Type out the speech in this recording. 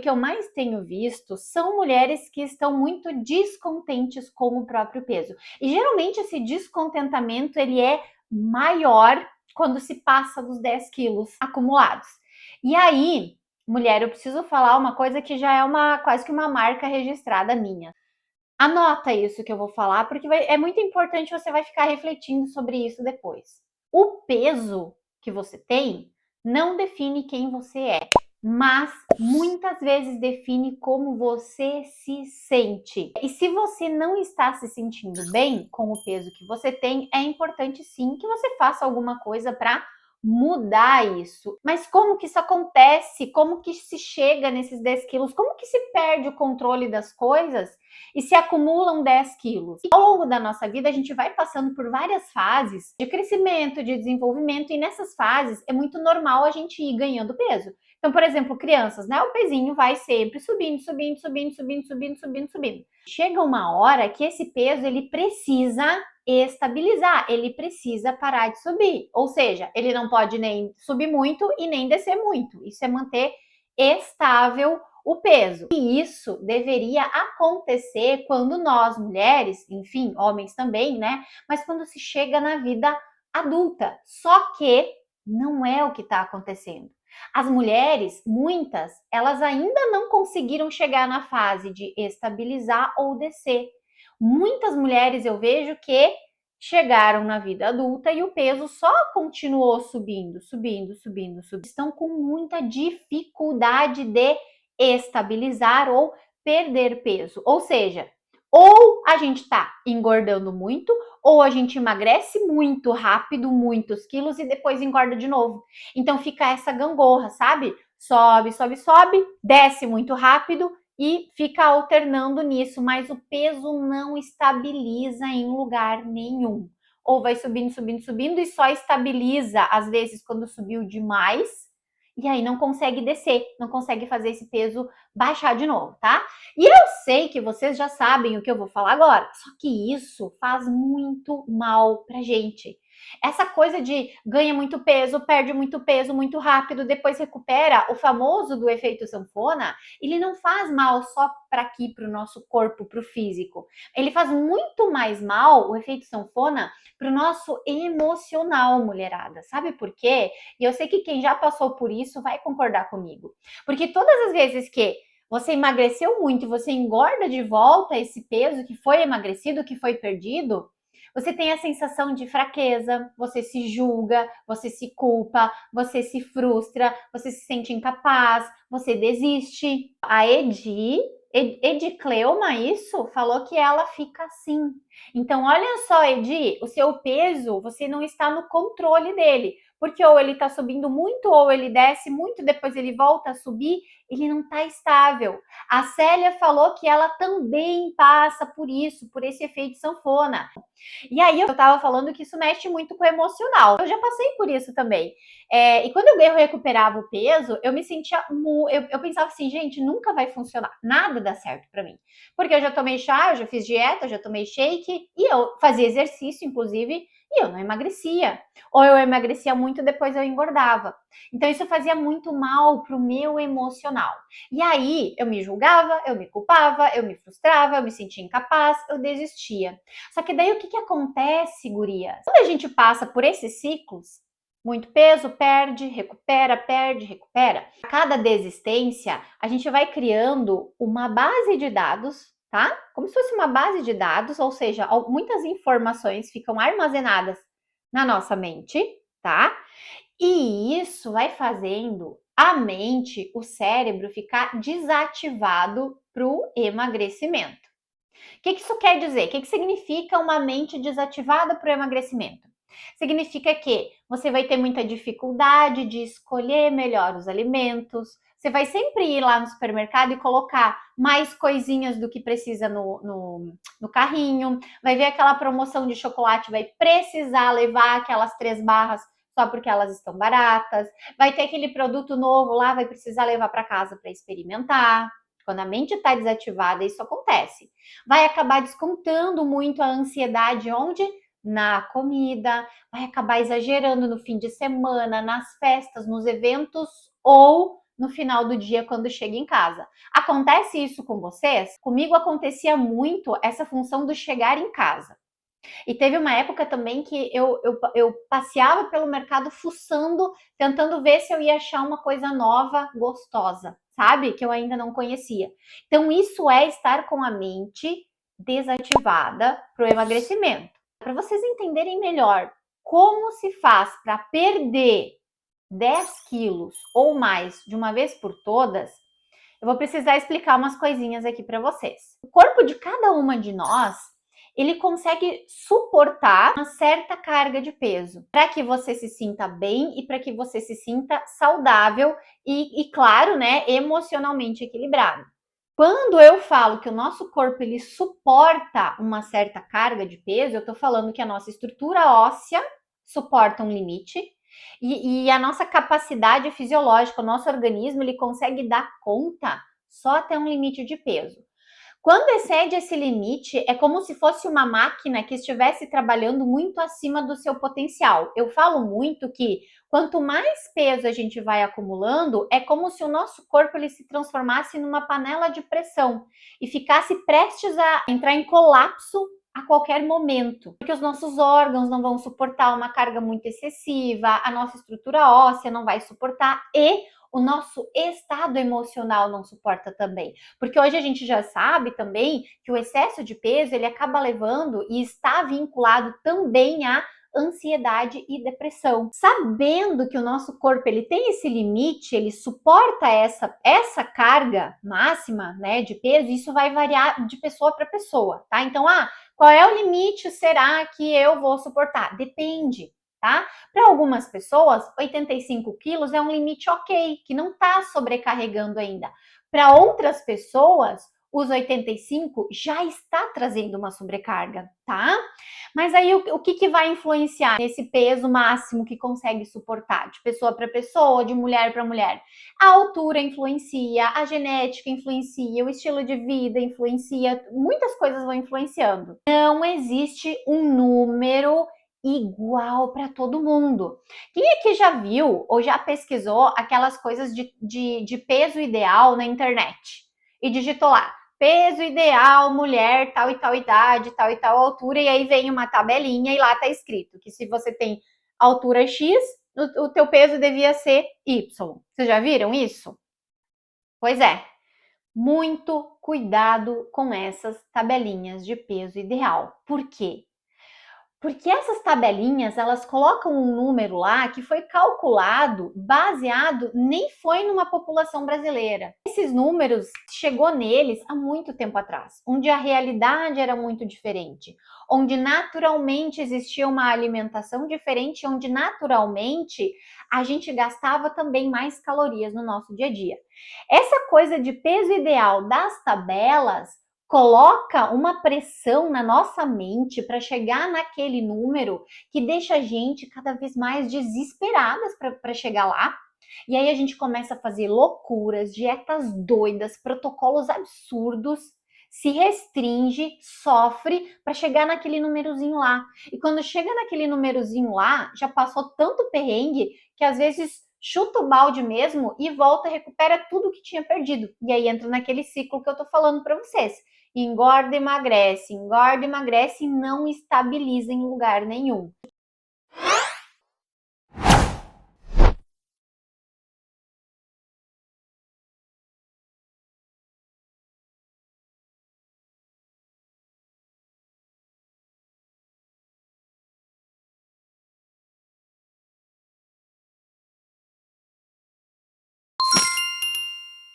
que eu mais tenho visto são mulheres que estão muito descontentes com o próprio peso. E geralmente esse descontentamento ele é maior quando se passa dos 10 quilos acumulados. E aí, mulher, eu preciso falar uma coisa que já é quase que uma marca registrada minha. Anota isso que eu vou falar, porque é muito importante, você vai ficar refletindo sobre isso depois. O peso que você tem não define quem você é, mas muitas vezes define como você se sente. E se você não está se sentindo bem com o peso que você tem, é importante sim que você faça alguma coisa para mudar isso. Mas como que isso acontece? Como que se chega nesses 10 quilos? Como que se perde o controle das coisas e se acumulam 10 quilos? Ao longo da nossa vida, a gente vai passando por várias fases de crescimento, de desenvolvimento, e nessas fases é muito normal a gente ir ganhando peso. Então, por exemplo, crianças, né? O pezinho vai sempre subindo, subindo, subindo, subindo, subindo, subindo, subindo. Chega uma hora que esse peso ele precisa estabilizar, ele precisa parar de subir. Ou seja, ele não pode nem subir muito e nem descer muito. Isso é manter estável o peso. E isso deveria acontecer quando nós, mulheres, enfim, homens também, né? Mas quando se chega na vida adulta. Só que não é o que está acontecendo. As mulheres, muitas, elas ainda não conseguiram chegar na fase de estabilizar ou descer. Muitas mulheres eu vejo que chegaram na vida adulta e o peso só continuou subindo, subindo, subindo, subindo. Estão com muita dificuldade de estabilizar ou perder peso. Ou seja, ou a gente está engordando muito, ou a gente emagrece muito rápido, muitos quilos, e depois engorda de novo. Então fica essa gangorra, sabe? Sobe, sobe, sobe, desce muito rápido e fica alternando nisso, mas o peso não estabiliza em lugar nenhum. Ou vai subindo, subindo, subindo e só estabiliza, às vezes, quando subiu demais, e aí não consegue descer, não consegue fazer esse peso baixar de novo, tá? E eu sei que vocês já sabem o que eu vou falar agora, só que isso faz muito mal pra gente. Essa coisa de ganha muito peso muito rápido, depois recupera, o famoso do efeito sanfona, ele não faz mal só para aqui, para o nosso corpo, para o físico. Ele faz muito mais mal, o efeito sanfona, para o nosso emocional, mulherada. Sabe por quê? E eu sei que quem já passou por isso vai concordar comigo. Porque todas as vezes que você emagreceu muito e você engorda de volta esse peso que foi emagrecido, que foi perdido, você tem a sensação de fraqueza, você se julga, você se culpa, você se frustra, você se sente incapaz, você desiste. A Edicleuma, isso, falou que ela fica assim. Então, olha só, Edi, o seu peso, você não está no controle dele. Porque ou ele está subindo muito, ou ele desce muito, depois ele volta a subir, ele não está estável. A Célia falou que ela também passa por isso, por esse efeito sanfona. E aí eu tava falando que isso mexe muito com o emocional. Eu já passei por isso também. E quando eu recuperava o peso, eu me sentia. Eu pensava assim, gente, nunca vai funcionar. Nada dá certo pra mim. Porque eu já tomei chá, eu já fiz dieta, eu já tomei shake, e eu fazia exercício, inclusive, e eu não emagrecia. Ou eu emagrecia muito, depois eu engordava. Então isso fazia muito mal pro meu emocional. E aí eu me julgava, eu me culpava, eu me frustrava, eu me sentia incapaz, eu desistia. Só que daí o que acontece, gurias? Quando a gente passa por esses ciclos, muito peso, perde, recupera. A cada desistência, a gente vai criando uma base de dados, tá? Como se fosse uma base de dados, ou seja, muitas informações ficam armazenadas na nossa mente, tá? E isso vai fazendo a mente, o cérebro, ficar desativado para o emagrecimento. O que isso quer dizer? O que significa uma mente desativada para o emagrecimento? Significa que você vai ter muita dificuldade de escolher melhor os alimentos, você vai sempre ir lá no supermercado e colocar mais coisinhas do que precisa no carrinho, vai ver aquela promoção de chocolate, vai precisar levar aquelas 3 barras só porque elas estão baratas, vai ter aquele produto novo lá, vai precisar levar para casa para experimentar. Quando a mente está desativada, isso acontece. Vai acabar descontando muito a ansiedade onde? Na comida, vai acabar exagerando no fim de semana, nas festas, nos eventos ou no final do dia quando chega em casa. Acontece isso com vocês? Comigo acontecia muito essa função do chegar em casa. E teve uma época também que eu passeava pelo mercado fuçando, tentando ver se eu ia achar uma coisa nova, gostosa, sabe? Que eu ainda não conhecia. Então, isso é estar com a mente desativada para o emagrecimento. Para vocês entenderem melhor como se faz para perder 10 quilos ou mais de uma vez por todas, eu vou precisar explicar umas coisinhas aqui para vocês. O corpo de cada uma de nós, ele consegue suportar uma certa carga de peso para que você se sinta bem e para que você se sinta saudável e claro, né, emocionalmente equilibrado. Quando eu falo que o nosso corpo ele suporta uma certa carga de peso, eu estou falando que a nossa estrutura óssea suporta um limite e a nossa capacidade fisiológica, o nosso organismo, ele consegue dar conta só até um limite de peso. Quando excede esse limite, é como se fosse uma máquina que estivesse trabalhando muito acima do seu potencial. Eu falo muito que quanto mais peso a gente vai acumulando, é como se o nosso corpo ele se transformasse numa panela de pressão e ficasse prestes a entrar em colapso a qualquer momento, porque os nossos órgãos não vão suportar uma carga muito excessiva, a nossa estrutura óssea não vai suportar e o nosso estado emocional não suporta também. Porque hoje a gente já sabe também que o excesso de peso ele acaba levando e está vinculado também a ansiedade e depressão. Sabendo que o nosso corpo ele tem esse limite, ele suporta essa carga máxima, né, de peso, isso vai variar de pessoa para pessoa, tá? Então, qual é o limite será que eu vou suportar? Depende, tá? Para algumas pessoas, 85 quilos é um limite ok, que não está sobrecarregando ainda. Para outras pessoas, os 85 já está trazendo uma sobrecarga, tá? Mas aí o que vai influenciar nesse peso máximo que consegue suportar, de pessoa para pessoa, de mulher para mulher? A altura influencia, a genética influencia, o estilo de vida influencia, muitas coisas vão influenciando. Não existe um número igual para todo mundo. Quem aqui já viu ou já pesquisou aquelas coisas de peso ideal na internet? E digitou lá, peso ideal, mulher, tal e tal idade, tal e tal altura, e aí vem uma tabelinha e lá tá escrito que se você tem altura X, o teu peso devia ser Y. Vocês já viram isso? Pois é, muito cuidado com essas tabelinhas de peso ideal. Por quê? Porque essas tabelinhas, elas colocam um número lá que foi calculado baseado, nem foi numa população brasileira. Esses números chegou neles há muito tempo atrás, onde a realidade era muito diferente, onde naturalmente existia uma alimentação diferente, onde naturalmente a gente gastava também mais calorias no nosso dia a dia. Essa coisa de peso ideal das tabelas coloca uma pressão na nossa mente para chegar naquele número que deixa a gente cada vez mais desesperadas para chegar lá. E aí a gente começa a fazer loucuras, dietas doidas, protocolos absurdos, se restringe, sofre para chegar naquele númerozinho lá. E quando chega naquele númerozinho lá, já passou tanto perrengue que às vezes chuta o balde mesmo e volta, recupera tudo que tinha perdido. E aí entra naquele ciclo que eu tô falando para vocês. Engorda, emagrece e não estabiliza em lugar nenhum.